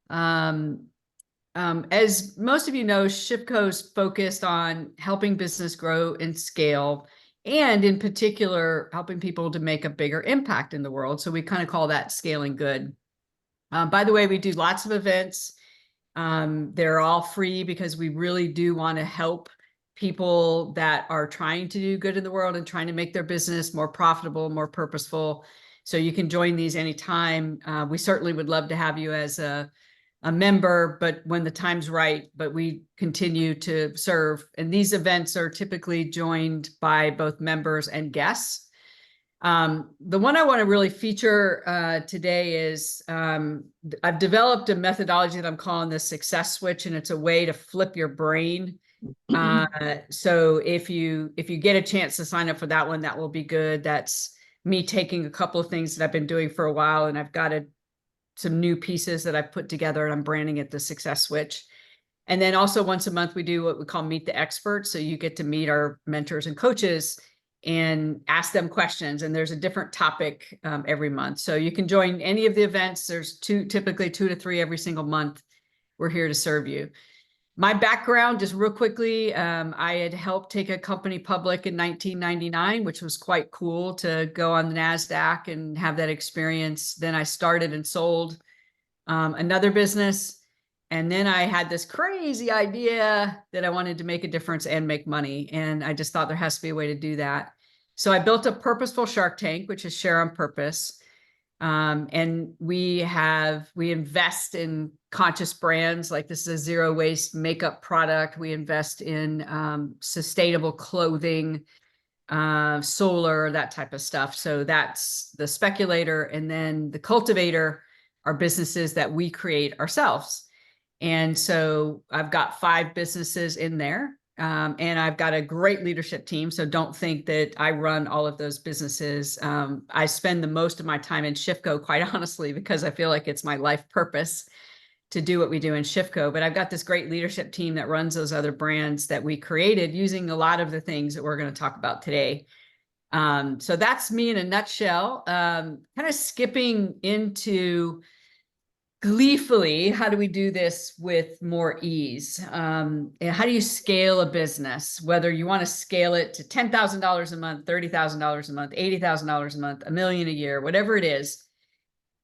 Um, as most of you know, SHIFCO's focused on helping business grow and scale, and in particular, helping people to make a bigger impact in the world. So we kind of call that scaling good. By the way, we do lots of events. They're all free because we really do want to help people that are trying to do good in the world and trying to make their business more profitable, more purposeful. So you can join these anytime. We certainly would love to have you as a member, but when the time's right, but we continue to serve. And these events are typically joined by both members and guests. The one I want to really feature today is I've developed a methodology that I'm calling the success switch, and it's a way to flip your brain. So if you get a chance to sign up for that one, that will be good. That's me taking a couple of things that I've been doing for a while, and I've got some new pieces that I've put together, and I'm branding it the success switch. And then also once a month, we do what we call Meet the Experts. So you get to meet our mentors and coaches and ask them questions. And there's a different topic every month. So you can join any of the events. There's typically 2 to 3 every single month. We're here to serve you. My background, just real quickly, I had helped take a company public in 1999, which was quite cool to go on the NASDAQ and have that experience. Then I started and sold another business. And then I had this crazy idea that I wanted to make a difference and make money. And I just thought there has to be a way to do that. So I built a purposeful Shark Tank, which is Share on Purpose. And we invest in conscious brands. Like, this is a zero waste makeup product. We invest in sustainable clothing, solar, that type of stuff. So that's the Speculator. And then the Cultivator are businesses that we create ourselves. And so I've got 5 businesses in there. And I've got a great leadership team. So don't think that I run all of those businesses. I spend the most of my time in SHIFCO, quite honestly, because I feel like it's my life purpose to do what we do in SHIFCO. But I've got this great leadership team that runs those other brands that we created using a lot of the things that we're going to talk about today. So that's me in a nutshell. Kind of skipping into gleefully, how do we do this with more ease? How do you scale a business, whether you want to scale it to $10,000 a month, $30,000 a month, $80,000 a month, $1 million a year, whatever it is.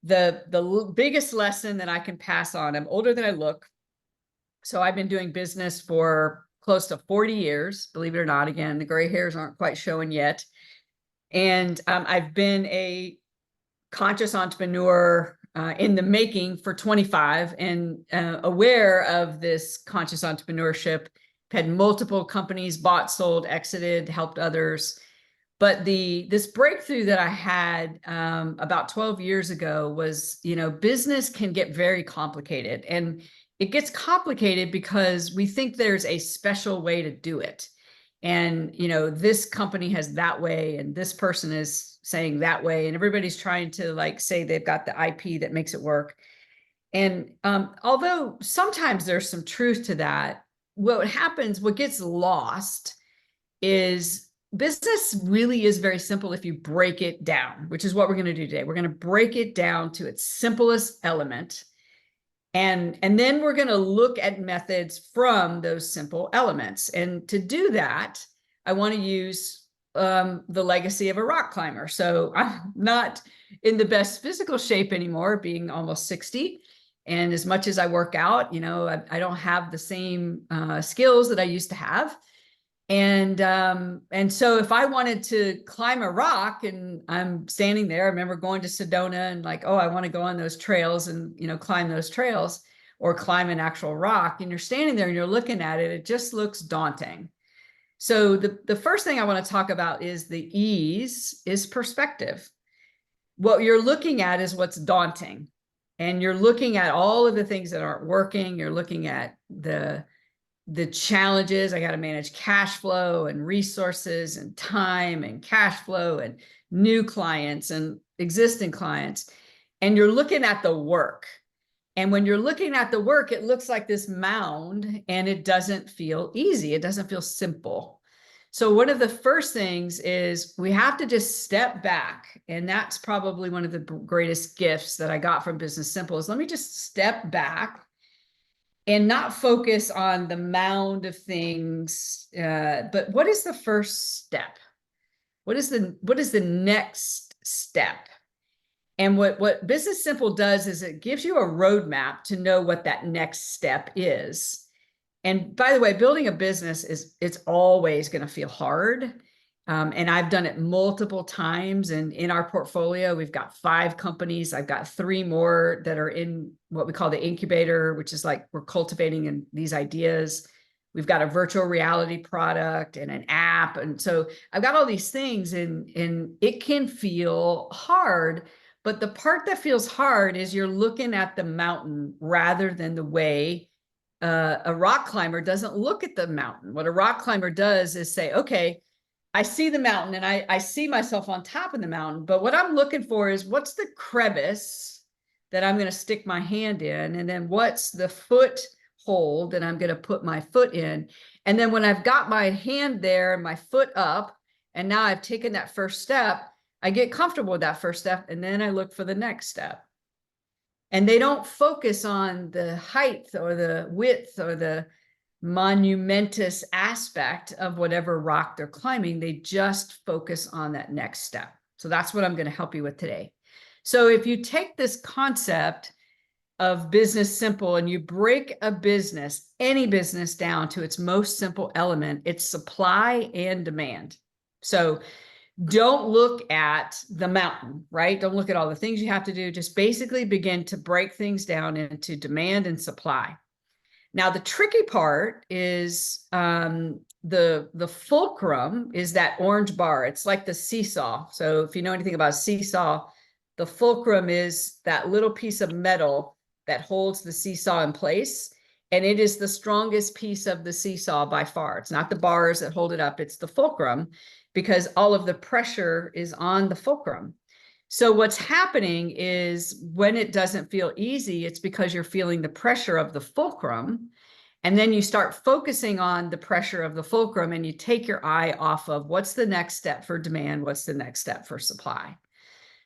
The biggest lesson that I can pass on, I'm older than I look. So I've been doing business for close to 40 years, believe it or not. Again, the gray hairs aren't quite showing yet. And I've been a conscious entrepreneur in the making for 25, and aware of this conscious entrepreneurship, had multiple companies bought, sold, exited, helped others. But this breakthrough that I had about 12 years ago was, business can get very complicated, and it gets complicated because we think there's a special way to do it. And, this company has that way, and this person is saying that way, and everybody's trying to say they've got the IP that makes it work. And although sometimes there's some truth to that, what gets lost is business really is very simple if you break it down, which is what we're going to do today. We're going to break it down to its simplest element. And then we're going to look at methods from those simple elements. And to do that, I want to use the legacy of a rock climber. So I'm not in the best physical shape anymore, being almost 60. And as much as I work out, I don't have the same skills that I used to have. And so if I wanted to climb a rock and I'm standing there, I remember going to Sedona and I want to go on those trails and, climb those trails or climb an actual rock, and you're standing there and you're looking at it, it just looks daunting. So the first thing I want to talk about is the ease is perspective. What you're looking at is what's daunting, and you're looking at all of the things that aren't working. You're looking at the challenges. I got to manage cash flow and resources and time and cash flow and new clients and existing clients. And you're looking at the work. And when you're looking at the work, it looks like this mound, and it doesn't feel easy. It doesn't feel simple. So one of the first things is we have to just step back. And that's probably one of the greatest gifts that I got from Business Simple is let me just step back and not focus on the mound of things. But what is the first step? What is the next step? And what Business Simple does is it gives you a roadmap to know what that next step is. And by the way, building a business it's always going to feel hard. And I've done it multiple times. And in our portfolio, we've got 5 companies. I've got 3 more that are in what we call the incubator, which is like we're cultivating these ideas. We've got a virtual reality product and an app. And so I've got all these things and it can feel hard. But the part that feels hard is you're looking at the mountain rather than the way a rock climber doesn't look at the mountain. What a rock climber does is say, okay, I see the mountain and I see myself on top of the mountain, but what I'm looking for is what's the crevice that I'm going to stick my hand in? And then what's the foothold that I'm going to put my foot in? And then when I've got my hand there and my foot up, and now I've taken that first step, I get comfortable with that first step. And then I look for the next step. And they don't focus on the height or the width or the monumentous aspect of whatever rock they're climbing. They just focus on that next step. So that's what I'm going to help you with today. So if you take this concept of Business Simple and you break a business, any business down to its most simple element, it's supply and demand. So don't look at the mountain, right? Don't look at all the things you have to do. Just basically begin to break things down into demand and supply. Now, the tricky part is the fulcrum is that orange bar. It's like the seesaw. So if you know anything about seesaw, the fulcrum is that little piece of metal that holds the seesaw in place. And it is the strongest piece of the seesaw by far. It's not the bars that hold it up. It's the fulcrum, because all of the pressure is on the fulcrum. So what's happening is when it doesn't feel easy, it's because you're feeling the pressure of the fulcrum. And then you start focusing on the pressure of the fulcrum and you take your eye off of what's the next step for demand, what's the next step for supply.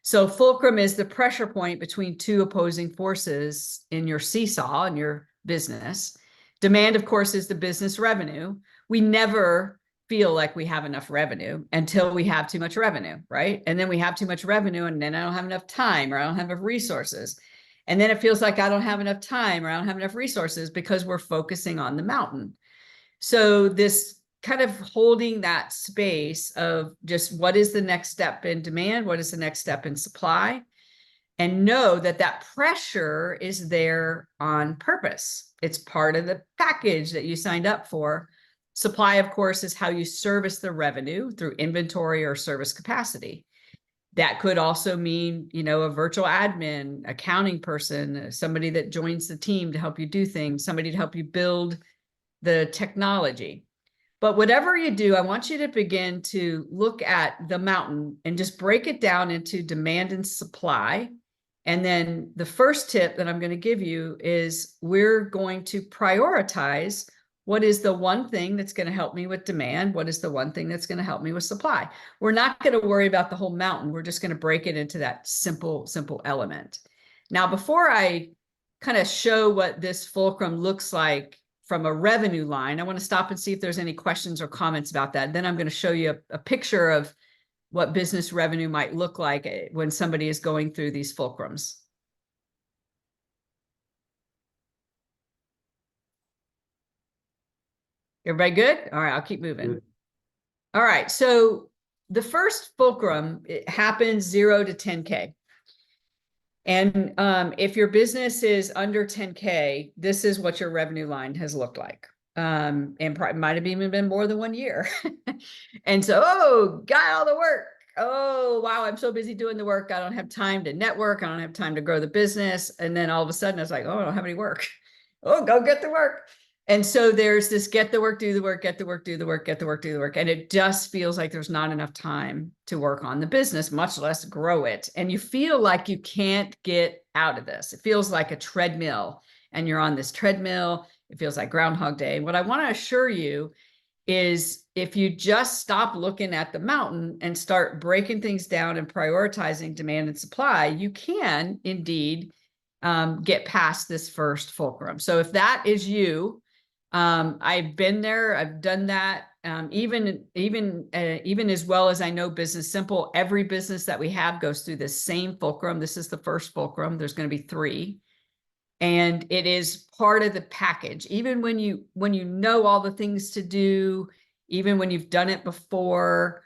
So fulcrum is the pressure point between 2 opposing forces in your seesaw, in your business. Demand, of course, is the business revenue. We never feel like we have enough revenue until we have too much revenue, right? And then we have too much revenue and then I don't have enough time or I don't have enough resources. And then it feels like I don't have enough time or I don't have enough resources because we're focusing on the mountain. So this kind of holding that space of just what is the next step in demand? What is the next step in supply? And know that that pressure is there on purpose. It's part of the package that you signed up for. Supply, of course, is how you service the revenue through inventory or service capacity. That could also mean, a virtual admin, accounting person, somebody that joins the team to help you do things, somebody to help you build the technology. But whatever you do, I want you to begin to look at the mountain and just break it down into demand and supply. And then the first tip that I'm going to give you is we're going to prioritize what is the one thing that's going to help me with demand? What is the one thing that's going to help me with supply? We're not going to worry about the whole mountain. We're just going to break it into that simple element. Now, before I kind of show what this fulcrum looks like from a revenue line, I want to stop and see if there's any questions or comments about that. Then I'm going to show you a picture of what business revenue might look like when somebody is going through these fulcrums. Everybody good? All right, I'll keep moving. Good. All right, so the first fulcrum, it happens 0 to 10K. And if your business is under 10K, this is what your revenue line has looked like. And might have even been more than 1 year. And so, got all the work. Oh, wow, I'm so busy doing the work. I don't have time to network. I don't have time to grow the business. And then all of a sudden, I was like, oh, I don't have any work. Oh, go get the work. And so there's this get the work, do the work, get the work, do the work, get the work, do the work. And it just feels like there's not enough time to work on the business, much less grow it. And you feel like you can't get out of this. It feels like a treadmill and you're on this treadmill. It feels like Groundhog Day. What I want to assure you is if you just stop looking at the mountain and start breaking things down and prioritizing demand and supply, you can indeed get past this first fulcrum. So if that is you, I've been there, I've done that. Even as well as I know Business Simple, every business that we have goes through the same fulcrum. This is the first fulcrum. There's going to be 3. And it is part of the package. Even when you know all the things to do, even when you've done it before,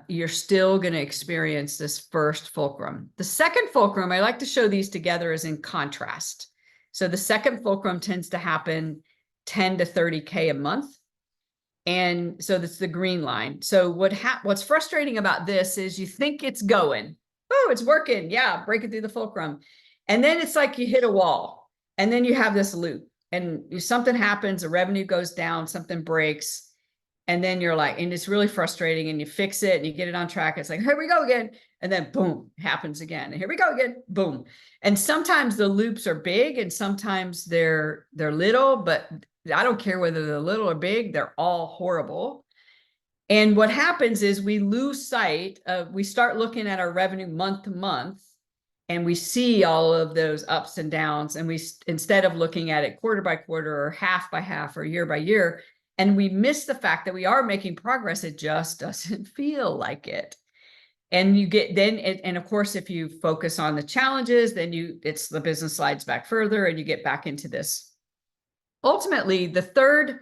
you're still going to experience this first fulcrum. The second fulcrum, I like to show these together, is in contrast. So the second fulcrum tends to happen 10 to 30K a month. And so that's the green line. So what's frustrating about this is you think it's going, oh, it's working. Yeah, breaking through the fulcrum. And then it's like you hit a wall, and then you have this loop, and something happens, the revenue goes down, something breaks, and then you're like, and it's really frustrating, and you fix it and you get it on track. It's like, here we go again. And then boom, happens again. And here we go again, boom. And sometimes the loops are big and sometimes they're little, but I don't care whether they're little or big, they're all horrible. And what happens is we lose sight of, we start looking at our revenue month to month, and we see all of those ups and downs. And we, instead of looking at it quarter by quarter or half by half or year by year, and we miss the fact that we are making progress, it just doesn't feel like it. And you get then, and of course, if you focus on the challenges, then it's the business slides back further and you get back into this. Ultimately, the third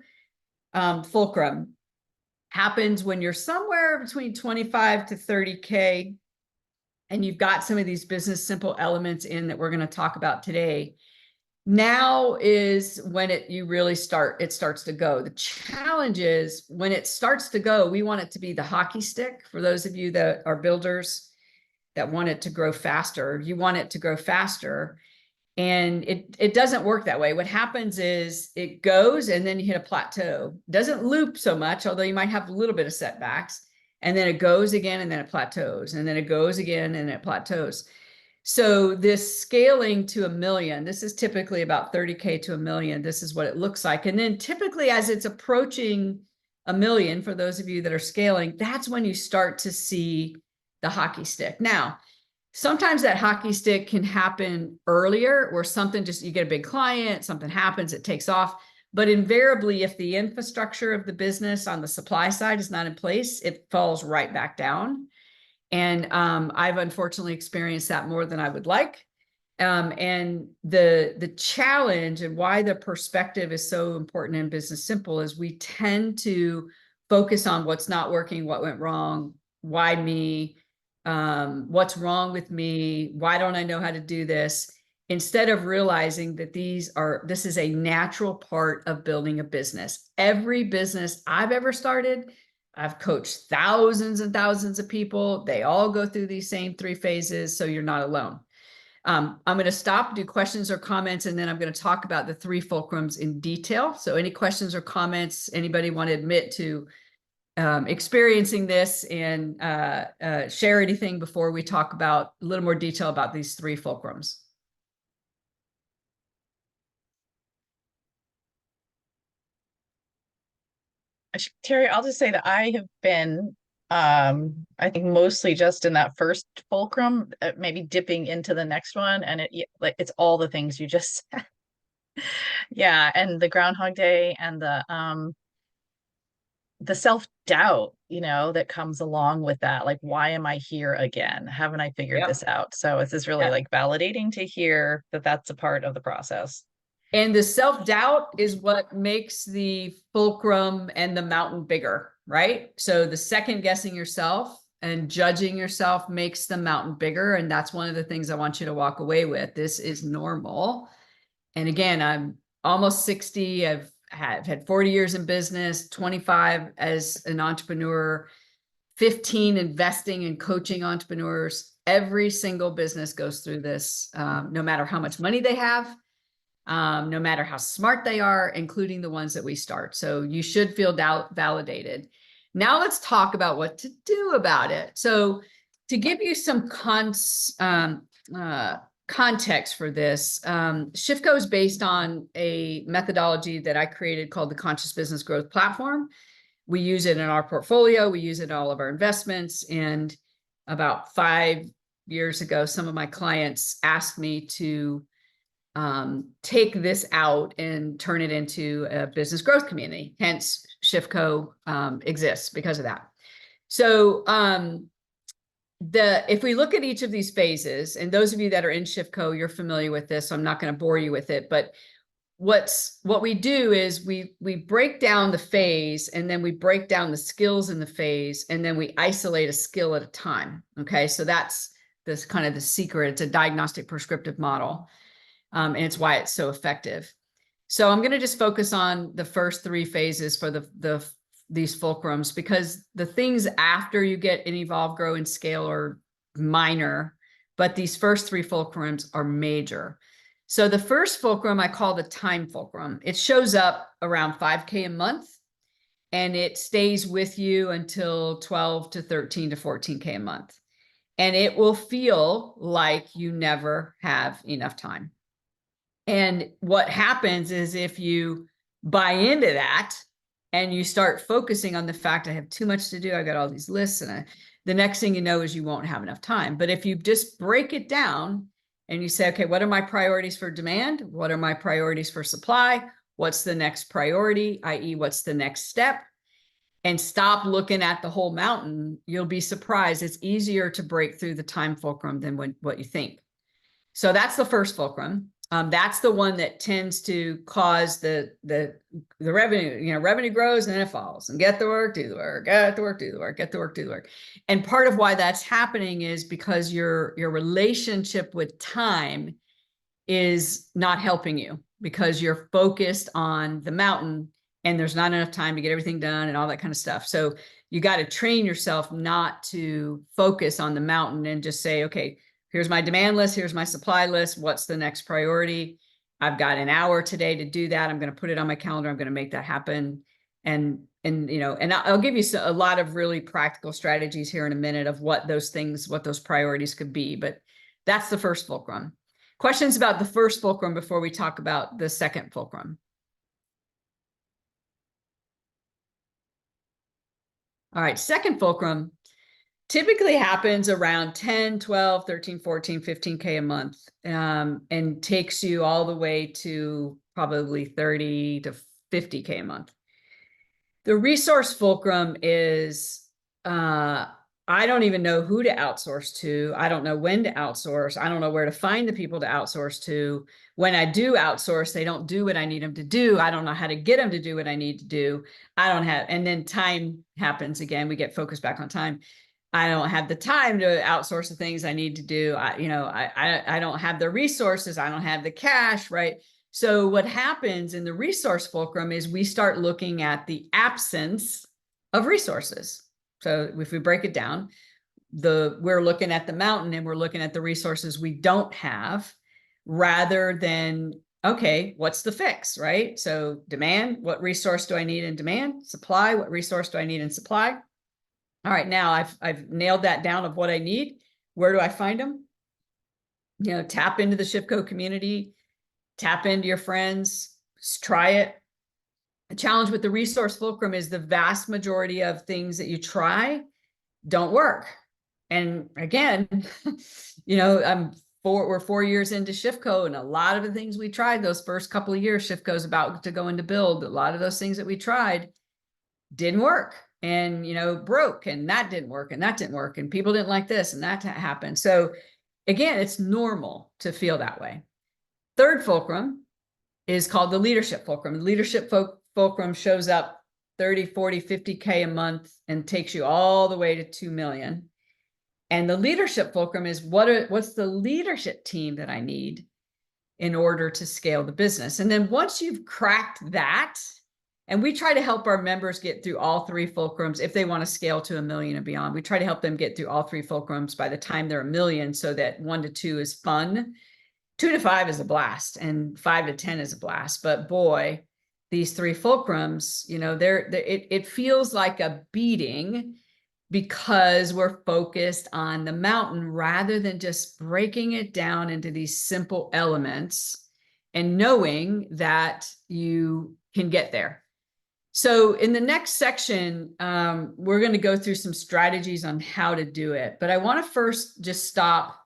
fulcrum happens when you're somewhere between 25 to 30K. And you've got some of these Business Simple elements in that we're going to talk about today. Now is when it starts to go. The challenge is when it starts to go, we want it to be the hockey stick. For those of you that are builders that want it to grow faster, you want it to grow faster. And it doesn't work that way. What happens is it goes and then you hit a plateau. It doesn't loop so much, although you might have a little bit of setbacks. And then it goes again, and then it plateaus, and then it goes again, and it plateaus. So this scaling to 1 million, this is typically about 30K to 1 million. This is what it looks like. And then typically as it's approaching 1 million, for those of you that are scaling, that's when you start to see the hockey stick. Now, sometimes that hockey stick can happen earlier, where something you get a big client, something happens, it takes off. But invariably, if the infrastructure of the business on the supply side is not in place, it falls right back down. And I've unfortunately experienced that more than I would like. And the challenge and why the perspective is so important in Business Simple is we tend to focus on what's not working, what went wrong, why me, what's wrong with me, why don't I know how to do this? Instead of realizing that this is a natural part of building a business. Every business I've ever started, I've coached thousands and thousands of people. They all go through these same 3 phases, so you're not alone. I'm going to stop, do questions or comments, and then I'm going to talk about the 3 fulcrums in detail. So any questions or comments, anybody want to admit to experiencing this and share anything before we talk about a little more detail about these 3 fulcrums? Terry, I'll just say that I have been, I think mostly just in that first fulcrum, maybe dipping into the next one, and it's all the things you just said. Yeah, and the Groundhog Day and the self-doubt, that comes along with that. Like, why am I here again? Haven't I figured this out? So it's just really like validating to hear that that's a part of the process. And the self-doubt is what makes the fulcrum and the mountain bigger, right? So the second guessing yourself and judging yourself makes the mountain bigger. And that's one of the things I want you to walk away with. This is normal. And again, I'm almost 60. I've had 40 years in business, 25 as an entrepreneur, 15 investing and coaching entrepreneurs. Every single business goes through this, no matter how much money they have. No matter how smart they are, including the ones that we start. So you should feel validated. Now let's talk about what to do about it. So to give you some context for this, ShiftCo is based on a methodology that I created called the Conscious Business Growth Platform. We use it in our portfolio. We use it in all of our investments. And about 5 years ago, some of my clients asked me to take this out and turn it into a business growth community. Hence, ShiftCo exists because of that. So if we look at each of these phases, and those of you that are in ShiftCo, you're familiar with this, so I'm not going to bore you with it, but what we do is we break down the phase, and then we break down the skills in the phase, and then we isolate a skill at a time. Okay, so that's this kind of the secret. It's a diagnostic prescriptive model, and it's why it's so effective. So I'm going to just focus on the first 3 phases for these fulcrums, because the things after you get in evolve, grow, and scale are minor, but these first 3 fulcrums are major. So the first fulcrum I call the time fulcrum. It shows up around 5K a month, and it stays with you until 12 to 13 to 14K a month. And it will feel like you never have enough time. And what happens is if you buy into that and you start focusing on the fact, I have too much to do, I got all these lists, and the next thing you know is you won't have enough time. But if you just break it down and you say, okay, what are my priorities for demand? What are my priorities for supply? What's the next priority, i.e. what's the next step? And stop looking at the whole mountain, you'll be surprised. It's easier to break through the time fulcrum than what you think. So that's the first fulcrum. That's the one that tends to cause the revenue, revenue grows and then it falls, and get the work, do the work, get the work, do the work, get the work, do the work. And part of why that's happening is because your relationship with time is not helping you, because you're focused on the mountain and there's not enough time to get everything done and all that kind of stuff. So you got to train yourself not to focus on the mountain and just say, okay, here's my demand list, here's my supply list, what's the next priority? I've got an hour today to do that. I'm going to put it on my calendar. I'm going to make that happen. And I'll give you a lot of really practical strategies here in a minute of what those priorities could be. But that's the first fulcrum. Questions about the first fulcrum before we talk about the second fulcrum? All right, second fulcrum typically happens around 10, 12, 13, 14, 15K a month, and takes you all the way to probably 30 to 50K a month. The resource fulcrum is, I don't even know who to outsource to. I don't know when to outsource. I don't know where to find the people to outsource to. When I do outsource, they don't do what I need them to do. I don't know how to get them to do what I need to do. And then time happens again. We get focused back on time. I don't have the time to outsource the things I need to do. I don't have the resources. I don't have the cash, right? So what happens in the resource fulcrum is we start looking at the absence of resources. So if we break it down, we're looking at the mountain and we're looking at the resources we don't have, rather than, okay, what's the fix, right? So demand, what resource do I need in demand? Supply, what resource do I need in supply? All right, now I've nailed that down of what I need. Where do I find them? Tap into the ShiftCo community, tap into your friends, try it. The challenge with the resource fulcrum is the vast majority of things that you try don't work. And again, we're 4 years into ShiftCo, and a lot of the things we tried those first couple of years, ShiftCo's about to go into build. A lot of those things that we tried didn't work, and broke, and that didn't work, and that didn't work, and people didn't like this, and that happened. So again, it's normal to feel that way. Third fulcrum is called the leadership fulcrum. The leadership fulcrum shows up 30, 40, 50K a month and takes you all the way to 2 million. And the leadership fulcrum is what's the leadership team that I need in order to scale the business? And then once you've cracked that, and we try to help our members get through all 3 fulcrums if they want to scale to 1 million and beyond. We try to help them get through all 3 fulcrums by the time they're 1 million, so that 1 to 2 is fun, 2 to 5 is a blast, and 5 to 10 is a blast. But boy, these 3 fulcrums, it feels like a beating, because we're focused on the mountain rather than just breaking it down into these simple elements and knowing that you can get there. So in the next section, we're going to go through some strategies on how to do it. But I want to first just stop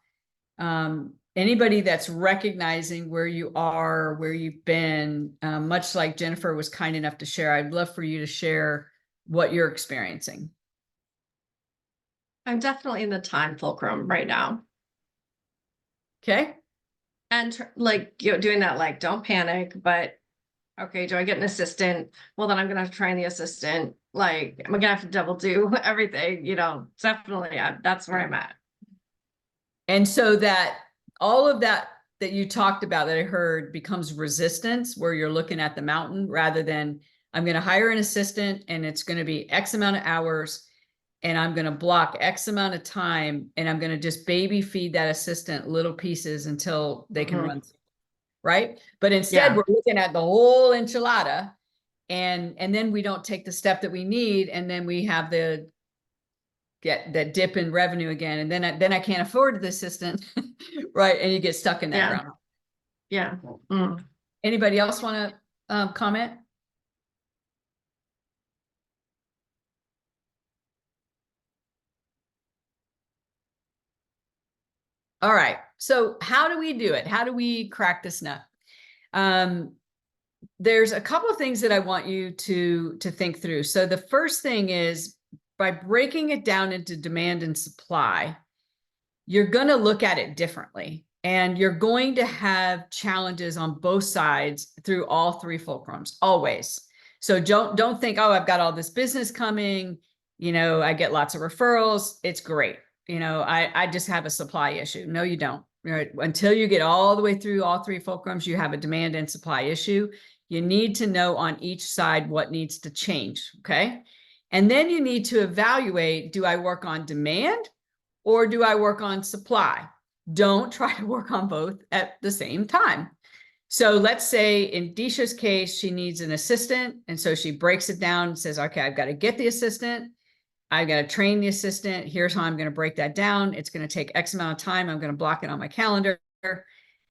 anybody that's recognizing where you are, where you've been, much like Jennifer was kind enough to share. I'd love for you to share what you're experiencing. I'm definitely in the time fulcrum right now. Okay. And like, you know, doing that, like, don't panic, but okay, do I get an assistant? Well, then I'm gonna have to train the assistant. Like, I'm gonna have to double do everything, you know, definitely. That's where I'm at. And so that all of that you talked about that I heard becomes resistance, where you're looking at the mountain rather than I'm going to hire an assistant and it's going to be X amount of hours and I'm going to block X amount of time and I'm going to just baby feed that assistant little pieces until they can run, right? But instead we're looking at the whole enchilada and then we don't take the step that we need, and then we have the get that dip in revenue again, and then I can't afford the assistant, right? And you get stuck in that ground. Yeah. Anybody else want to comment? All right. So how do we do it? How do we crack this nut? There's a couple of things that I want you to think through. So the first thing is, by breaking it down into demand and supply, you're going to look at it differently. And you're going to have challenges on both sides through all three fulcrums, always. So don't think, oh, I've got all this business coming, you know, I get lots of referrals, it's great. You know, I just have a supply issue. No, you don't. Right? Until you get all the way through all three fulcrums, you have a demand and supply issue. You need to know on each side what needs to change, okay? And then you need to evaluate, do I work on demand or do I work on supply? Don't try to work on both at the same time. So let's say in Disha's case, she needs an assistant. And so she breaks it down and says, okay, I've got to get the assistant. I've got to train the assistant. Here's how I'm going to break that down. It's going to take X amount of time. I'm going to block it on my calendar.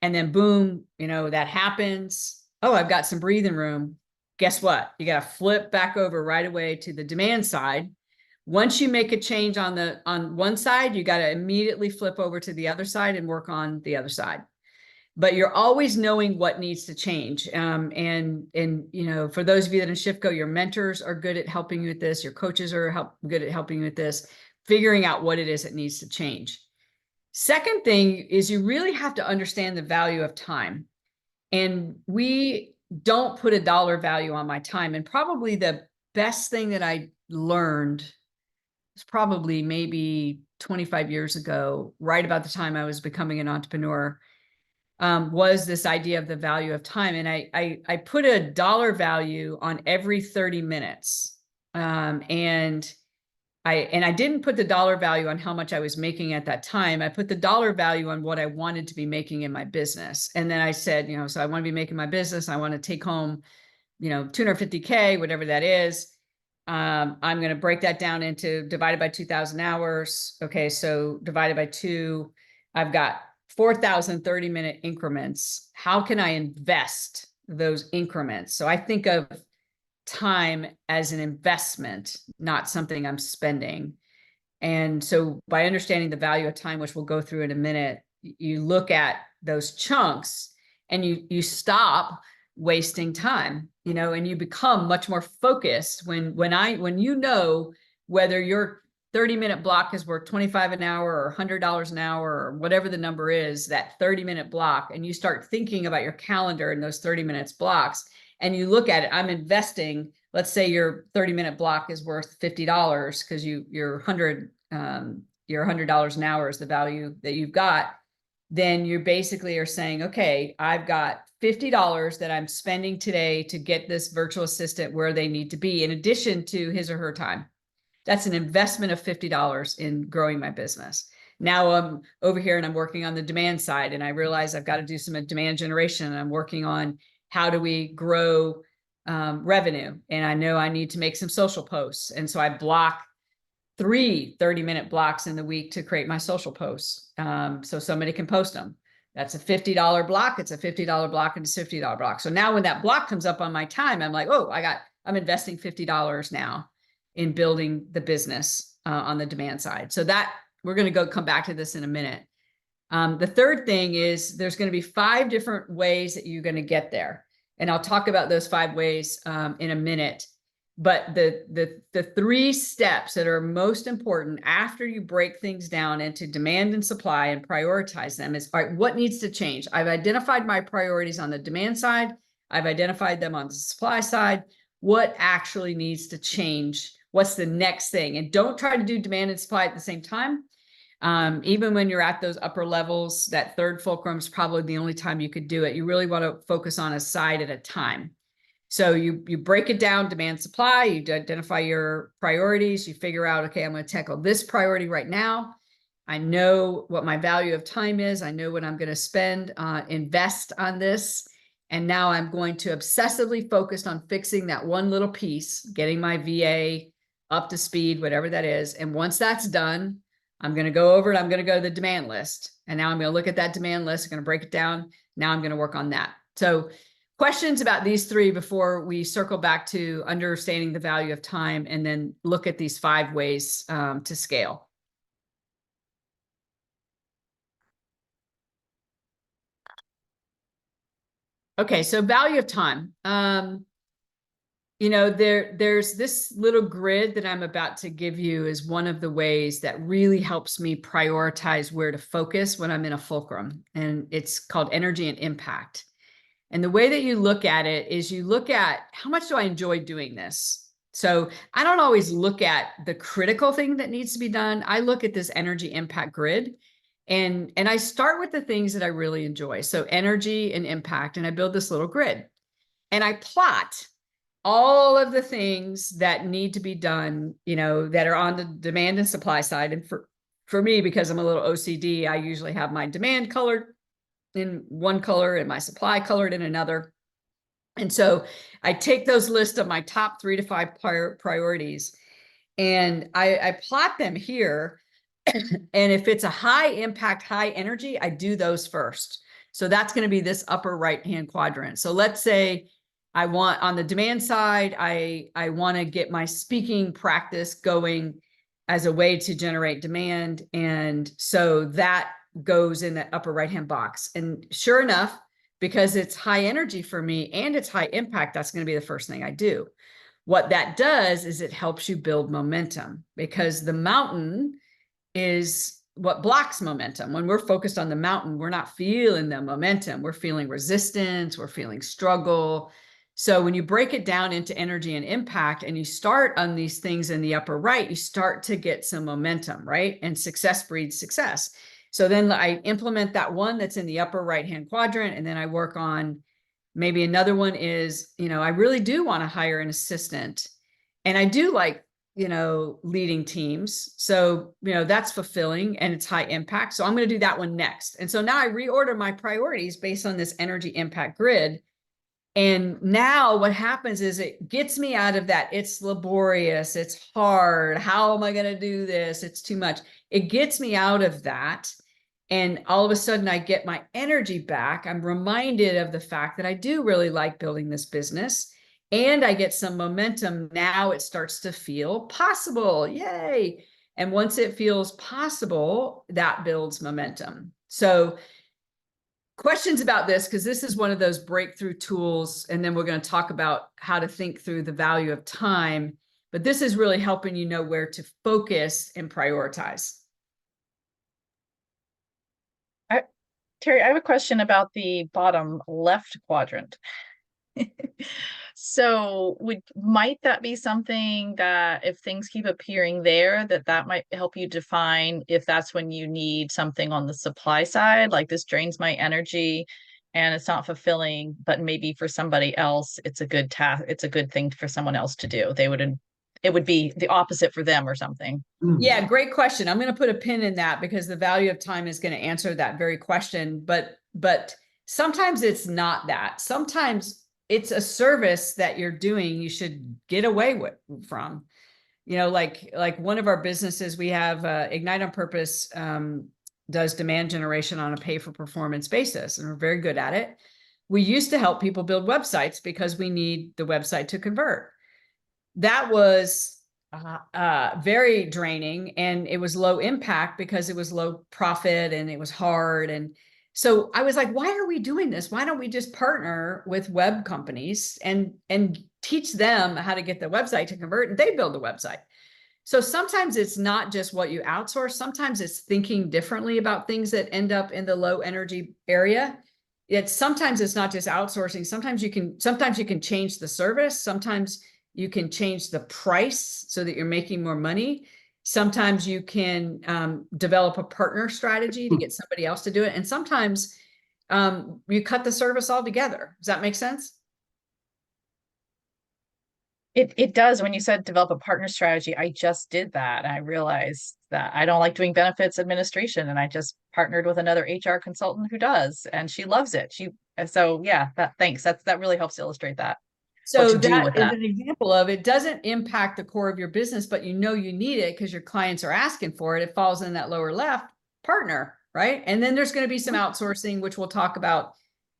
And then boom, you know, that happens. Oh, I've got some breathing room. Guess what? You got to flip back over right away to the demand side. Once you make a change on one side, you got to immediately flip over to the other side and work on the other side. But you're always knowing what needs to change. And you know, for those of you that in ShiftGo, your mentors are good at helping you with this. Your coaches are good at helping you with this, figuring out what it is that needs to change. Second thing is you really have to understand the value of time. And we don't put a dollar value on my time. And probably the best thing that I learned was probably maybe 25 years ago, right about the time I was becoming an entrepreneur, was this idea of the value of time. And I put a dollar value on every 30 minutes. And I didn't put the dollar value on how much I was making at that time. I put the dollar value on what I wanted to be making in my business. And then I said, you know, so I want to be making my business. I want to take home, you know, 250K, whatever that is. I'm going to break that down into divided by 2,000 hours. Okay. So divided by 2, I've got 4,000 30-minute increments. How can I invest those increments? So I think of time as an investment, not something I'm spending. And so by understanding the value of time, which we'll go through in a minute, you look at those chunks and you stop wasting time, you know, and you become much more focused when you know whether your 30-minute block is worth $25 an hour or $100 an hour or whatever the number is, that 30-minute block, and you start thinking about your calendar in those 30 minutes blocks, and you look at it, I'm investing, let's say your 30-minute block is worth $50 because your $100 an hour is the value that you've got. Then you basically are saying, okay, I've got $50 that I'm spending today to get this virtual assistant where they need to be, in addition to his or her time. That's an investment of $50 in growing my business. Now I'm over here and I'm working on the demand side, and I realize I've got to do some demand generation, and I'm working on how do we grow revenue. And I know I need to make some social posts. And so I block 3 30-minute blocks in the week to create my social posts. So somebody can post them. That's a $50 block. It's a $50 block and it's a $50 block. So now when that block comes up on my time, I'm like, oh, I'm investing $50 now in building the business on the demand side. So that we're going to come back to this in a minute. The third thing is there's going to be 5 different ways that you're going to get there. And I'll talk about those 5 ways in a minute. But the 3 steps that are most important after you break things down into demand and supply and prioritize them is, all right, what needs to change? I've identified my priorities on the demand side. I've identified them on the supply side. What actually needs to change? What's the next thing? And don't try to do demand and supply at the same time. Even when you're at those upper levels, that third fulcrum is probably the only time you could do it. You really want to focus on a side at a time. So you break it down, demand, supply, you identify your priorities, you figure out, okay, I'm going to tackle this priority right now. I know what my value of time is. I know what I'm going to spend, invest on this. And now I'm going to obsessively focus on fixing that one little piece, getting my VA up to speed, whatever that is. And once that's done, I'm going to go over it. I'm going to go to the demand list. And now I'm going to look at that demand list. I'm going to break it down. Now I'm going to work on that. So questions about these 3 before we circle back to understanding the value of time and then look at these 5 ways to scale. Okay, so value of time. You know, there's this little grid that I'm about to give you is one of the ways that really helps me prioritize where to focus when I'm in a fulcrum. And it's called energy and impact. And the way that you look at it is you look at how much do I enjoy doing this? So I don't always look at the critical thing that needs to be done. I look at this energy impact grid and I start with the things that I really enjoy. So energy and impact, and I build this little grid and I plot all of the things that need to be done, you know, that are on the demand and supply side. And for me, because I'm a little OCD, I usually have my demand colored in one color and my supply colored in another. And so I take those lists of my top 3 to 5 priorities and I plot them here. And if it's a high impact, high energy, I do those first. So that's going to be this upper right-hand quadrant. So let's say I want on the demand side, I want to get my speaking practice going as a way to generate demand. And so that goes in that upper right-hand box. And sure enough, because it's high energy for me and it's high impact, that's going to be the first thing I do. What that does is it helps you build momentum because the mountain is what blocks momentum. When we're focused on the mountain, we're not feeling the momentum. We're feeling resistance. We're feeling struggle. So when you break it down into energy and impact and you start on these things in the upper right, you start to get some momentum, right? And success breeds success. So then I implement that one that's in the upper right-hand quadrant. And then I work on maybe another one is, you know, I really do want to hire an assistant. And I do like, you know, leading teams. So, you know, that's fulfilling and it's high impact. So I'm going to do that one next. And so now I reorder my priorities based on this energy impact grid. And now what happens is it gets me out of that. It's laborious. It's hard. How am I going to do this? It's too much. It gets me out of that. And all of a sudden I get my energy back. I'm reminded of the fact that I do really like building this business and I get some momentum. Now it starts to feel possible. Yay. And once it feels possible, that builds momentum. So questions about this, because this is one of those breakthrough tools. And then we're going to talk about how to think through the value of time. But this is really helping you know where to focus and prioritize. Terry, I have a question about the bottom left quadrant. So might that be something that if things keep appearing there, that might help you define if that's when you need something on the supply side, like this drains my energy and it's not fulfilling, but maybe for somebody else, it's a good task. It's a good thing for someone else to do. It would be the opposite for them or something. Yeah, great question. I'm going to put a pin in that because the value of time is going to answer that very question. But sometimes it's not that. Sometimes it's a service that you're doing you should get away from. You know, like one of our businesses, we have Ignite on Purpose does demand generation on a pay for performance basis, and we're very good at it. We used to help people build websites because we need the website to convert. that was very draining, and it was low impact because it was low profit and it was hard. And so I was like, why are we doing this? Why don't we just partner with web companies and teach them how to get the website to convert, and they build the website. So sometimes it's not just what you outsource. Sometimes it's thinking differently about things that end up in the low energy area. Sometimes it's not just outsourcing. Sometimes you can change the service. Sometimes you can change the price so that you're making more money. Sometimes you can develop a partner strategy to get somebody else to do it. And sometimes you cut the service altogether. Does that make sense? It does. When you said develop a partner strategy, I just did that. And I realized that I don't like doing benefits administration, and I just partnered with another HR consultant who does, and she loves it. So yeah, thanks. That really helps illustrate that. What So to do with that is that. an example of, it doesn't impact the core of your business, but you know you need it because your clients are asking for it. It falls in that lower left partner, right? And then there's going to be some outsourcing, which we'll talk about,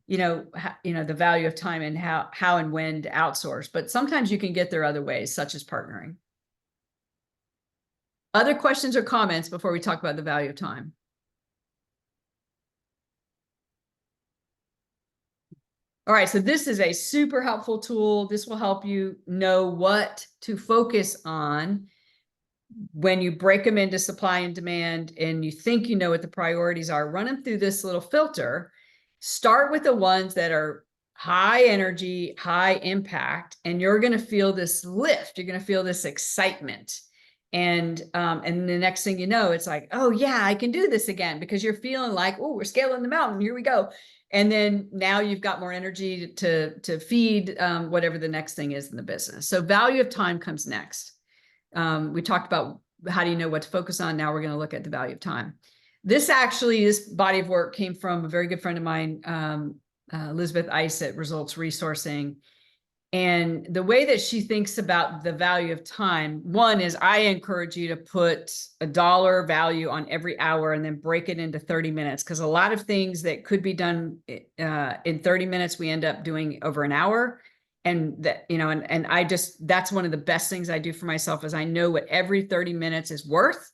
the value of time and how and when to outsource. But sometimes you can get there other ways, such as partnering. Other questions or comments before we talk about the value of time? All right, so this is a super helpful tool. This will help you know what to focus on when you break them into supply and demand, and you think you know what the priorities are. Run them through this little filter. Start with the ones that are high energy, high impact, and you're going to feel this lift. You're going to feel this excitement. And the next thing you know, it's like, oh yeah, I can do this again, because you're feeling like, oh, we're scaling the mountain. Here we go. And then now you've got more energy to feed whatever the next thing is in the business. So value of time comes next. We talked about how do you know what to focus on. Now we're going to look at the value of time. This body of work came from a very good friend of mine, Elizabeth Ice at Results Resourcing. And the way that she thinks about the value of time, one is, I encourage you to put a dollar value on every hour and then break it into 30 minutes. Because a lot of things that could be done in 30 minutes, we end up doing over an hour. And that, that's one of the best things I do for myself, is I know what every 30 minutes is worth.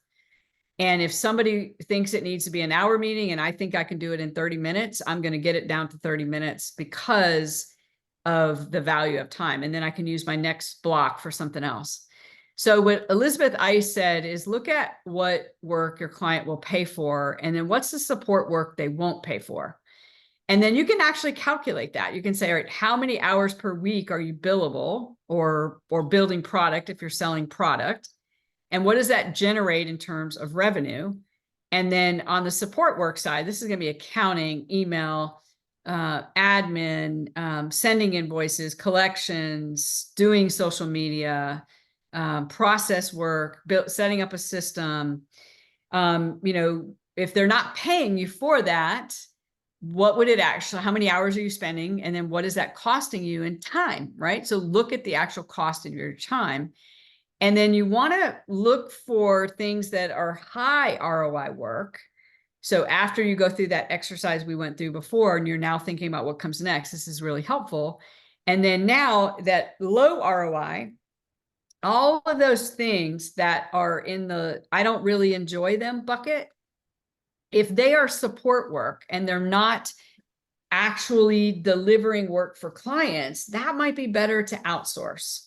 And if somebody thinks it needs to be an hour meeting and I think I can do it in 30 minutes, I'm going to get it down to 30 minutes because of the value of time. And then I can use my next block for something else. So what Elizabeth Ice said is, look at what work your client will pay for, and then what's the support work they won't pay for. And then you can actually calculate that. You can say, all right, how many hours per week are you billable or building product if you're selling product? And what does that generate in terms of revenue? And then on the support work side, this is going to be accounting, email, admin, sending invoices, collections, doing social media, process work, setting up a system. If they're not paying you for that, what would it actually, how many hours are you spending? And then what is that costing you in time, right? So look at the actual cost of your time. And then you want to look for things that are high ROI work. So after you go through that exercise we went through before, and you're now thinking about what comes next, this is really helpful. And then now that low ROI, all of those things that are in the I don't really enjoy them bucket, if they are support work and they're not actually delivering work for clients, that might be better to outsource.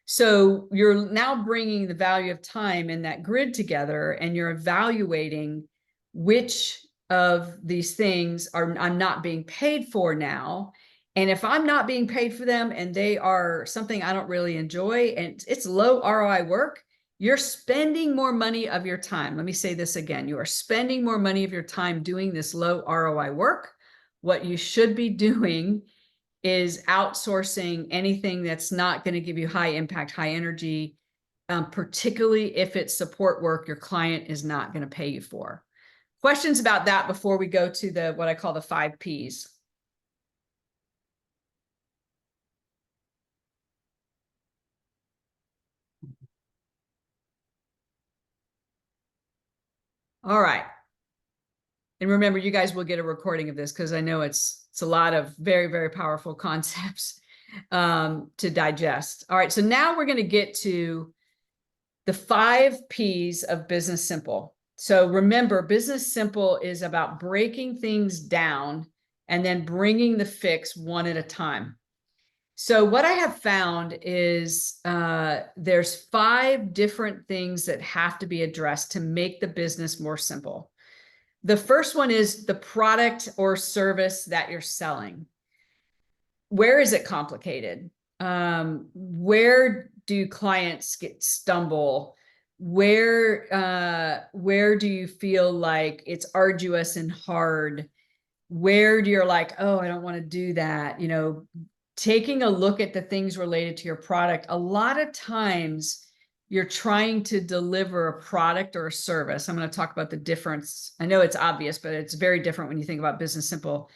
So you're now bringing the value of time in that grid together, and you're evaluating which of these things I'm not being paid for now. And if I'm not being paid for them and they are something I don't really enjoy and it's low ROI work, you're spending more money of your time. Let me say this again. You are spending more money of your time doing this low ROI work. What you should be doing is outsourcing anything that's not going to give you high impact, high energy, particularly if it's support work your client is not going to pay you for. Questions about that before we go to what I call the 5 Ps? All right. And remember, you guys will get a recording of this because I know it's a lot of very, very powerful concepts. to digest. All right, so now we're going to get to the 5 P's of Business Simple. So remember, Business Simple is about breaking things down and then bringing the fix one at a time. So what I have found is there's 5 different things that have to be addressed to make the business more simple. The first one is the product or service that you're selling. Where is it complicated? Where do clients stumble? Where do you feel like it's arduous and hard? Where do you're like, oh, I don't want to do that? You know, taking a look at the things related to your product. A lot of times you're trying to deliver a product or a service. I'm going to talk about the difference. I know it's obvious, but it's very different when you think about Business Simple.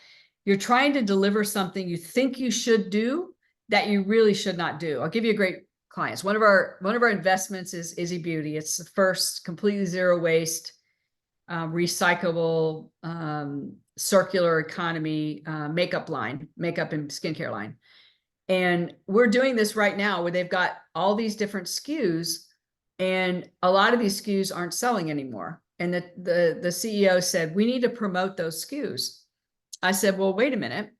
You're trying to deliver something you think you should do that you really should not do. I'll give you a great clients. One of our investments is Izzy Beauty. It's the first completely zero waste, recyclable, circular economy makeup line, makeup and skincare line. And we're doing this right now where they've got all these different SKUs, and a lot of these SKUs aren't selling anymore. And the CEO said, we need to promote those SKUs. I said, well, wait a minute.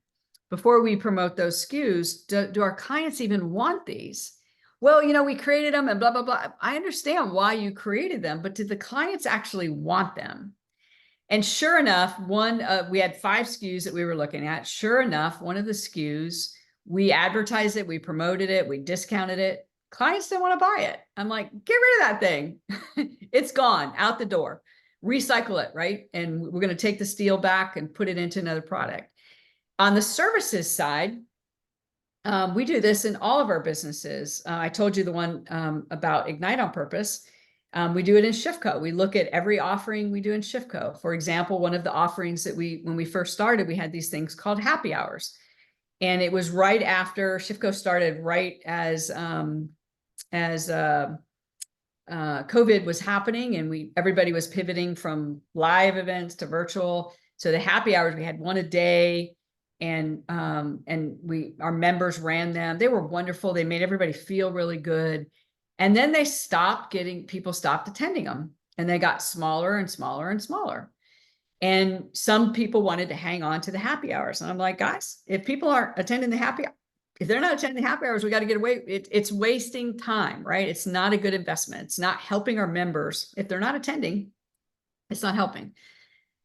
Before we promote those SKUs, do our clients even want these? Well, you know, we created them and blah, blah, blah. I understand why you created them, but did the clients actually want them? And sure enough, we had 5 SKUs that we were looking at. Sure enough, one of the SKUs, we advertised it, we promoted it, we discounted it. Clients didn't want to buy it. I'm like, get rid of that thing. It's gone out the door. Recycle it, right? And we're going to take the steel back and put it into another product. On the services side, we do this in all of our businesses. I told you the one about Ignite on Purpose. We do it in ShiftCo. We look at every offering we do in ShiftCo. For example, one of the offerings that when we first started, we had these things called happy hours. And it was right after ShiftCo started, right as COVID was happening, and everybody was pivoting from live events to virtual. So the happy hours, we had one a day, and our members ran them. They were wonderful. They made everybody feel really good. And then people stopped attending them, and they got smaller and smaller and smaller. And some people wanted to hang on to the happy hours. And I'm like, guys, if people aren't attending if they're not attending the happy hours, we got to get away. It's wasting time, right? It's not a good investment. It's not helping our members. If they're not attending, it's not helping.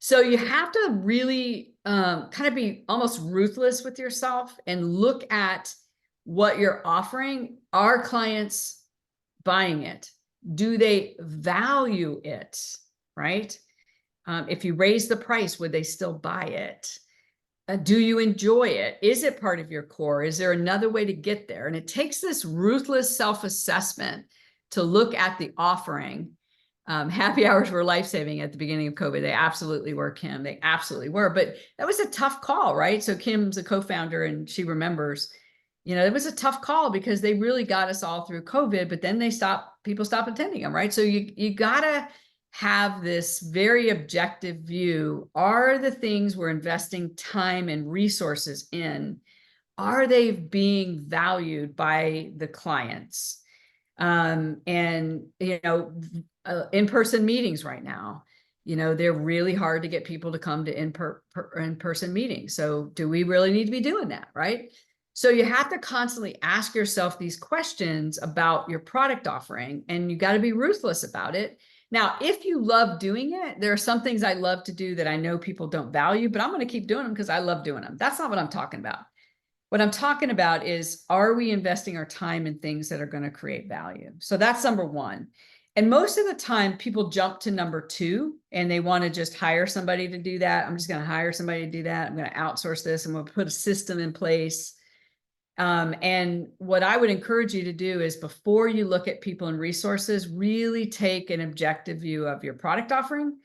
So you have to really kind of be almost ruthless with yourself and look at what you're offering. Are clients buying it? Do they value it, right? If you raise the price, would they still buy it? Do you enjoy it? Is it part of your core? Is there another way to get there? And it takes this ruthless self-assessment to look at the offering. Happy hours were life-saving at the beginning of COVID. They absolutely were, Kim. They absolutely were. But that was a tough call, right? So Kim's a co-founder, and she remembers, it was a tough call because they really got us all through COVID, but then people stopped attending them, right? So you gotta have this very objective view. Are the things we're investing time and resources in, are they being valued by the clients? In-person meetings right now, they're really hard to get people to come to in-person meetings. So do we really need to be doing that, right? So you have to constantly ask yourself these questions about your product offering, and you got to be ruthless about it. Now, if you love doing it, there are some things I love to do that I know people don't value, but I'm going to keep doing them because I love doing them. That's not what I'm talking about. What I'm talking about is, are we investing our time in things that are going to create value? So that's number 1. And most of the time people jump to number 2 and they want to just hire somebody to do that. I'm just going to hire somebody to do that. I'm going to outsource this. I'm going to put a system in place. And what I would encourage you to do is, before you look at people and resources, really take an objective view of your product offering,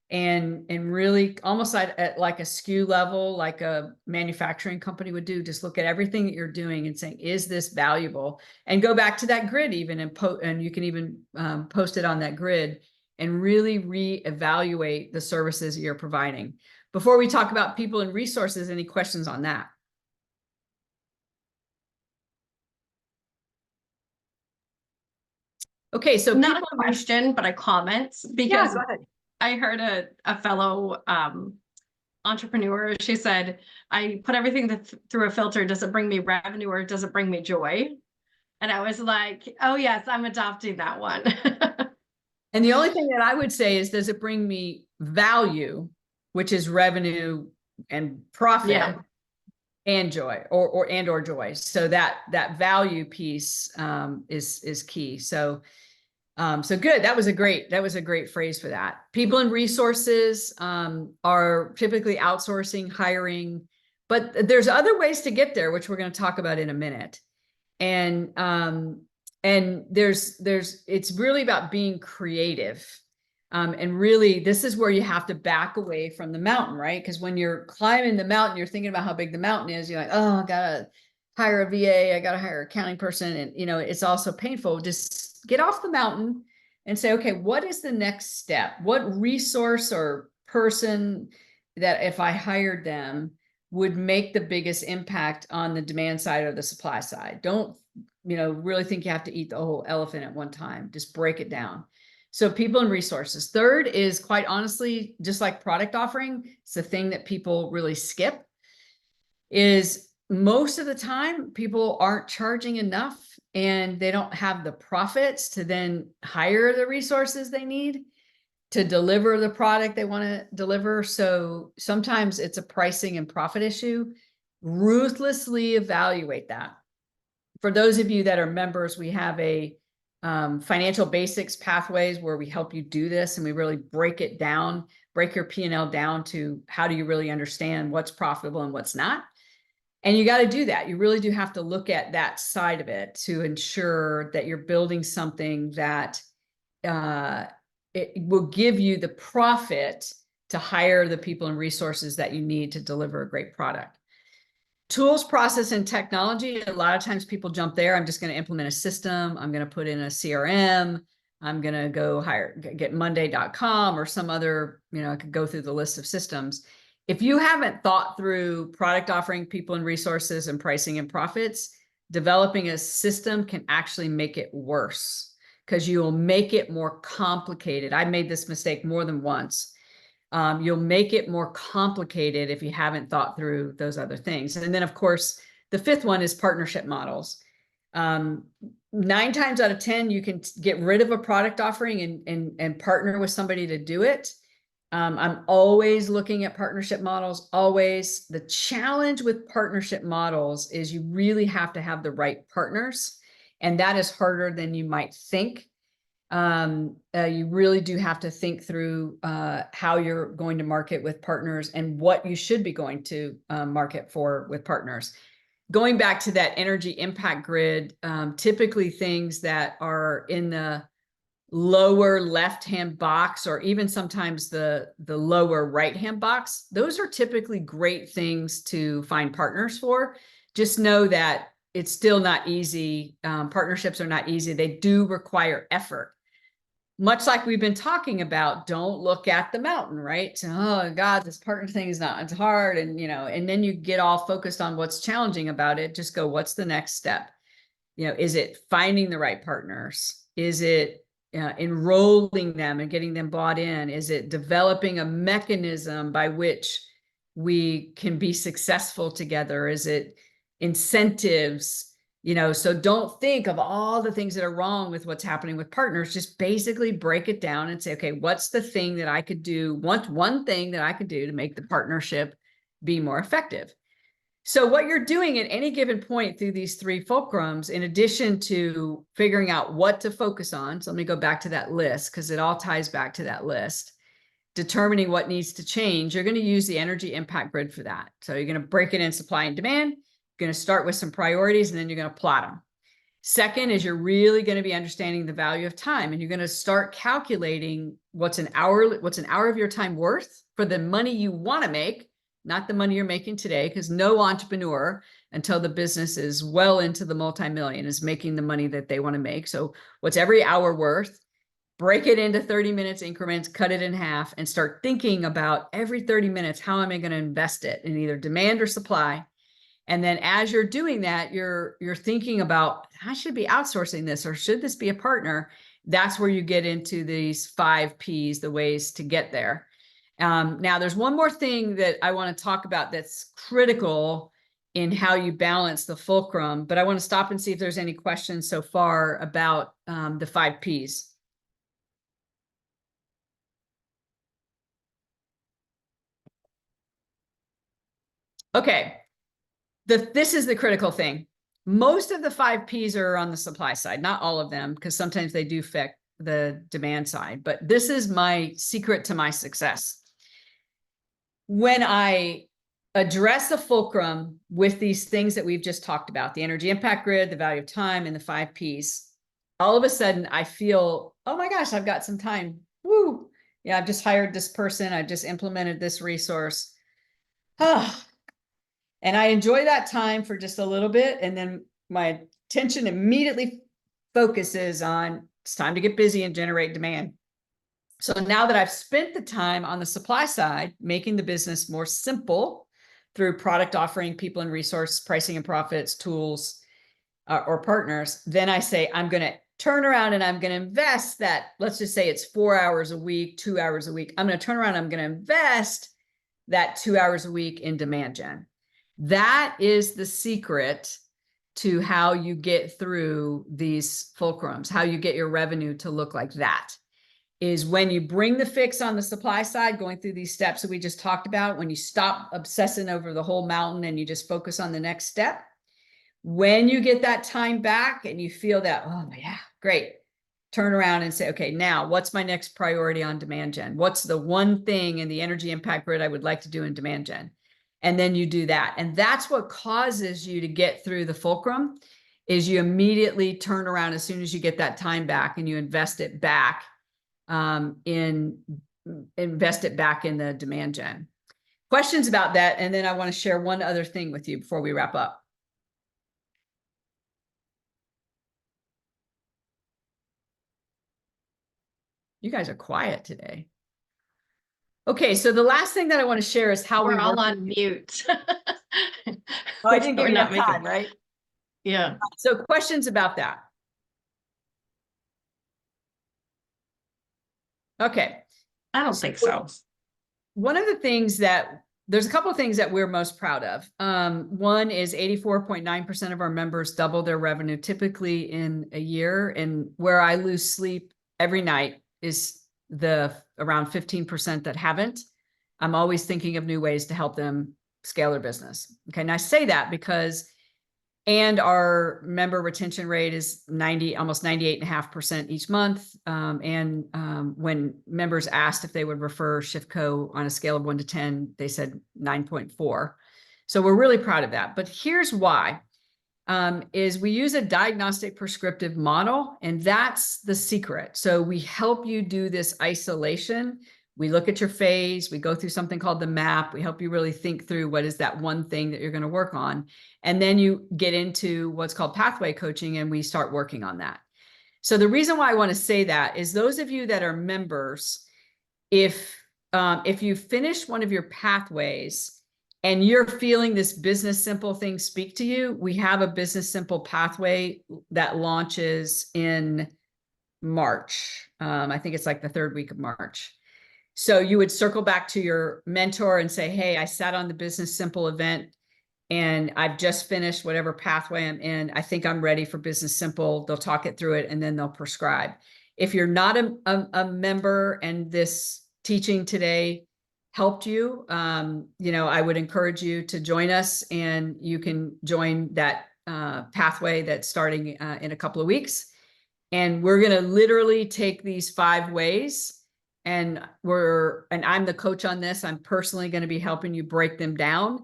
and really almost at like a SKU level, like a manufacturing company would do. Just look at everything that you're doing and saying, is this valuable? And go back to that grid even, and you can even post it on that grid and really reevaluate the services that you're providing. Before we talk about people and resources, any questions on that? Okay, so Not people, a question, but a comment, yeah, because go ahead. I heard a fellow entrepreneur, she said, I put everything through a filter. Does it bring me revenue or does it bring me joy? And I was like, oh yes, I'm adopting that one. And the only thing that I would say is, does it bring me value, which is revenue and profit, Yeah. and joy, or joy. So that value piece is key. So so good. That was a great phrase for that. People and resources are typically outsourcing, hiring, but there's other ways to get there, which we're going to talk about in a minute. And there's it's really about being creative. And really, this is where you have to back away from the mountain, right? Because when you're climbing the mountain, you're thinking about how big the mountain is. You're like, oh, I gotta hire a VA, I gotta hire an accounting person, and it's also painful. Just get off the mountain and say, okay, what is the next step? What resource or person that if I hired them would make the biggest impact on the demand side or the supply side? Don't really think you have to eat the whole elephant at one time. Just break it down. So people and resources. Third is, quite honestly, just like product offering, it's the thing that people really skip, is most of the time people aren't charging enough and they don't have the profits to then hire the resources they need to deliver the product they want to deliver. So sometimes it's a pricing and profit issue. Ruthlessly evaluate that. For those of you that are members, we have a financial basics pathways where we help you do this, and we really break it down, break your P&L down to how do you really understand what's profitable and what's not. And you got to do that. You really do have to look at that side of it to ensure that you're building something that it will give you the profit to hire the people and resources that you need to deliver a great product. Tools, process, and technology. A lot of times people jump there. I'm just going to implement a system. I'm going to put in a CRM. I'm going to go get Monday.com or some other, I could go through the list of systems. If you haven't thought through product offering, people and resources, and pricing and profits, developing a system can actually make it worse because you will make it more complicated. I made this mistake more than once. You'll make it more complicated if you haven't thought through those other things. And then, of course, the fifth one is partnership models. 9 times out of 10, you can get rid of a product offering and partner with somebody to do it. I'm always looking at partnership models, always. The challenge with partnership models is you really have to have the right partners, and that is harder than you might think. You really do have to think through how you're going to market with partners and what you should be going to market for with partners. Going back to that energy impact grid, typically things that are in the lower left-hand box, or even sometimes the lower right-hand box, those are typically great things to find partners for. Just know that it's still not easy. Partnerships are not easy. They do require effort. Much like we've been talking about, don't look at the mountain, right? Oh God, this partner thing is not, it's hard. And, and then you get all focused on what's challenging about it. Just go, what's the next step? Is it finding the right partners? Is it enrolling them and getting them bought in? Is it developing a mechanism by which we can be successful together? Is it incentives? So don't think of all the things that are wrong with what's happening with partners. Just basically break it down and say, okay, what's the thing that I could do? One thing that I could do to make the partnership be more effective. So what you're doing at any given point through these 3 fulcrums, in addition to figuring out what to focus on, so let me go back to that list because it all ties back to that list, determining what needs to change, you're going to use the energy impact grid for that. So you're going to break it in supply and demand. You're going to start with some priorities, and then you're going to plot them. Second is you're really going to be understanding the value of time, and you're going to start calculating what's an hour of your time worth for the money you want to make, not the money you're making today, because no entrepreneur until the business is well into the multi-million is making the money that they want to make. So what's every hour worth? Break it into 30 minutes increments, cut it in half, and start thinking about every 30 minutes, how am I going to invest it in either demand or supply? And then as you're doing that, you're thinking about, I should be outsourcing this, or should this be a partner? That's where you get into these 5 Ps, the ways to get there. Now, there's one more thing that I want to talk about that's critical in how you balance the fulcrum, but I want to stop and see if there's any questions so far about the 5 Ps. Okay, this is the critical thing. Most of the 5 Ps are on the supply side, not all of them, because sometimes they do affect the demand side, but this is my secret to my success. When I address the fulcrum with these things that we've just talked about, the energy impact grid, the value of time, and the 5 Ps, all of a sudden I feel, oh my gosh, I've got some time. Woo. Yeah, I've just hired this person. I've just implemented this resource. Ah. And I enjoy that time for just a little bit. And then my attention immediately focuses on it's time to get busy and generate demand. So now that I've spent the time on the supply side, making the business more simple through product offering, people and resource, pricing and profits, tools, or partners, then I say, I'm going to turn around and I'm going to invest that. Let's just say it's 4 hours a week, 2 hours a week. I'm going to turn around. I'm going to invest that 2 hours a week in demand gen. That is the secret to how you get through these fulcrums, how you get your revenue to look like that. Is when you bring the fix on the supply side, going through these steps that we just talked about, when you stop obsessing over the whole mountain and you just focus on the next step. When you get that time back and you feel that, oh yeah, great, turn around and say, okay, now what's my next priority on demand gen? What's the one thing in the energy impact grid I would like to do in demand gen? And then you do that. And that's what causes you to get through the fulcrum, is you immediately turn around as soon as you get that time back and you invest it back invest it back in the demand gen. Questions about that? And then I want to share one other thing with you before we wrap up. You guys are quiet today. Okay, so the last thing that I want to share is how We're we all work. on mute. Oh, I didn't give We're you not enough time, making- right? Yeah. So questions about that? Okay. I don't think so. One of the things that there's a couple of things that we're most proud of. One is 84.9% of our members double their revenue typically in a year. And where I lose sleep every night is the around 15% that haven't. I'm always thinking of new ways to help them scale their business. Okay. And I say that because and our member retention rate is almost 98.5% each month. When members asked if they would refer ShiftCo on a scale of 1 to 10, they said 9.4. So we're really proud of that. But here's why, is we use a diagnostic prescriptive model, and that's the secret. So we help you do this isolation. We look at your phase, we go through something called the map. We help you really think through what is that one thing that you're going to work on. And then you get into what's called pathway coaching, and we start working on that. So the reason why I want to say that is those of you that are members, if you finish one of your pathways and you're feeling this Business Simple thing speak to you, we have a Business Simple pathway that launches in March. I think it's like the 3rd week of March. So you would circle back to your mentor and say, hey, I sat on the Business Simple event and I've just finished whatever pathway I'm in. I think I'm ready for Business Simple. They'll talk it through it and then they'll prescribe. If you're not a member and this teaching today helped you, I would encourage you to join us, and you can join that pathway that's starting in a couple of weeks. And we're going to literally take these 5 ways. And I'm the coach on this. I'm personally going to be helping you break them down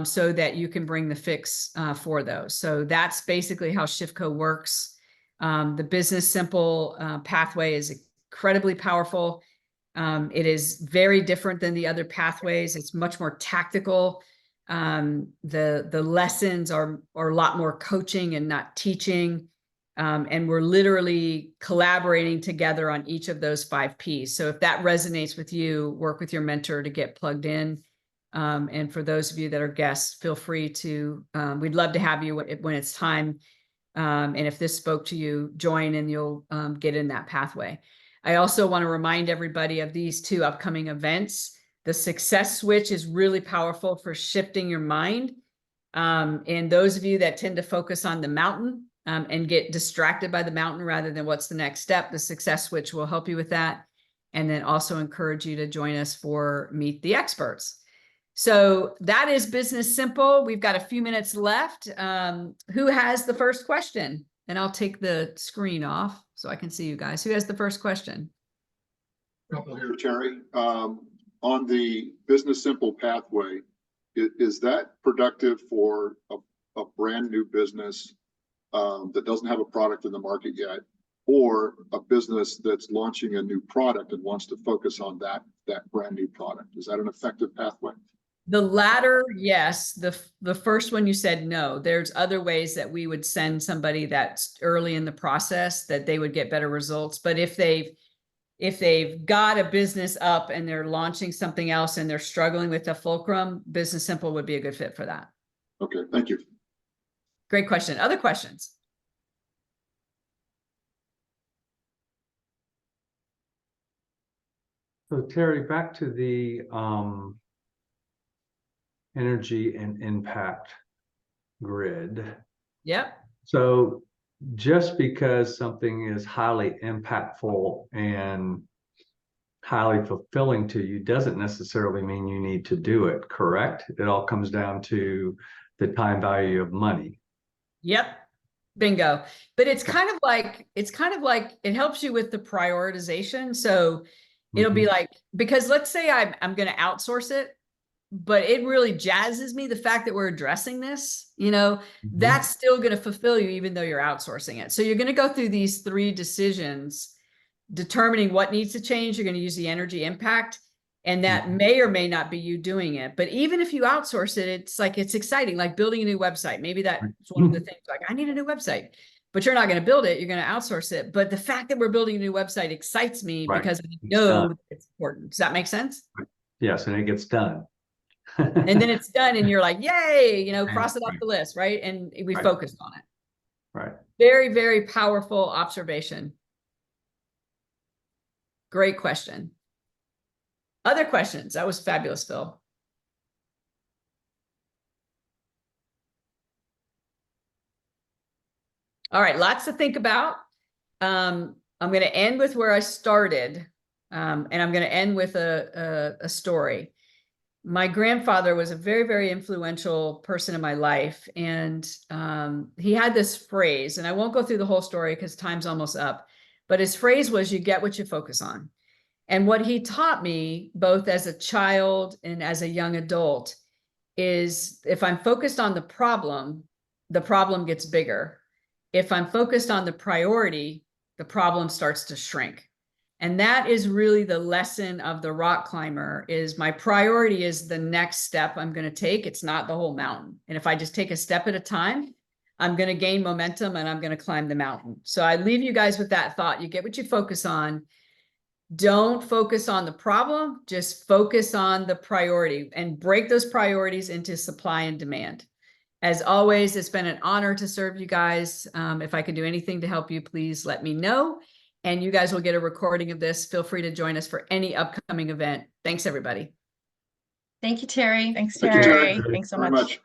so that you can bring the fix for those. So that's basically how ShiftCo works. The Business Simple pathway is incredibly powerful. It is very different than the other pathways. It's much more tactical. The lessons are a lot more coaching and not teaching. And we're literally collaborating together on each of those 5 Ps. So if that resonates with you, work with your mentor to get plugged in. And for those of you that are guests, feel free to, we'd love to have you when it's time And if this spoke to you, join and you'll get in that pathway. I also want to remind everybody of these 2 upcoming events. The Success Switch is really powerful for shifting your mind. And those of you that tend to focus on the mountain and get distracted by the mountain rather than what's the next step, the Success Switch will help you with that. And then also encourage you to join us for Meet the Experts. So that is Business Simple. We've got a few minutes left. Who has the first question? And I'll take the screen off so I can see you guys. Who has the first question? Couple here, Terry. On the Business Simple pathway, is that productive for a brand new business that doesn't have a product in the market yet, or a business that's launching a new product and wants to focus on that brand new product? Is that an effective pathway? The latter, yes. The first one you said no. There's other ways that we would send somebody that's early in the process that they would get better results. But if they've got a business up and they're launching something else and they're struggling with the fulcrum, Business Simple would be a good fit for that. Okay, thank you. Great question. Other questions? So Terry, back to the energy and impact grid. Yep. So just because something is highly impactful and highly fulfilling to you doesn't necessarily mean you need to do it, correct? It all comes down to the time value of money. Yep. Bingo. But it's kind of like it helps you with the prioritization. So it'll be like, because let's say I'm going to outsource it, but it really jazzes me the fact that we're addressing this, that's still going to fulfill you even though you're outsourcing it. So you're going to go through these 3 decisions, determining what needs to change. You're going to use the energy impact, and that may or may not be you doing it. But even if you outsource it, it's exciting, like building a new website. Maybe that's one of the things, like, I need a new website, but you're not going to build it. You're going to outsource it. But the fact that we're building a new website excites me because I know it's important. Does that make sense? Yes, and it gets done. And then it's done and you're like, yay, cross it off the list, right? And we focused on it. Right. Very, very powerful observation. Great question. Other questions? That was fabulous, Phil. All right, lots to think about. I'm going to end with where I started, and I'm going to end with a story. My grandfather was a very, very influential person in my life. And he had this phrase, and I won't go through the whole story because time's almost up, but his phrase was, you get what you focus on. And what he taught me, both as a child and as a young adult, is if I'm focused on the problem gets bigger. If I'm focused on the priority, the problem starts to shrink. And that is really the lesson of the rock climber, is my priority is the next step I'm going to take. It's not the whole mountain. And if I just take a step at a time, I'm going to gain momentum and I'm going to climb the mountain. So I leave you guys with that thought. You get what you focus on. Don't focus on the problem, just focus on the priority and break those priorities into supply and demand. As always, it's been an honor to serve you guys. If I can do anything to help you, please let me know. And you guys will get a recording of this. Feel free to join us for any upcoming event. Thanks, everybody. Thank you, Terry. Thanks, Thank you, Terry. Terry. Thanks so Very much.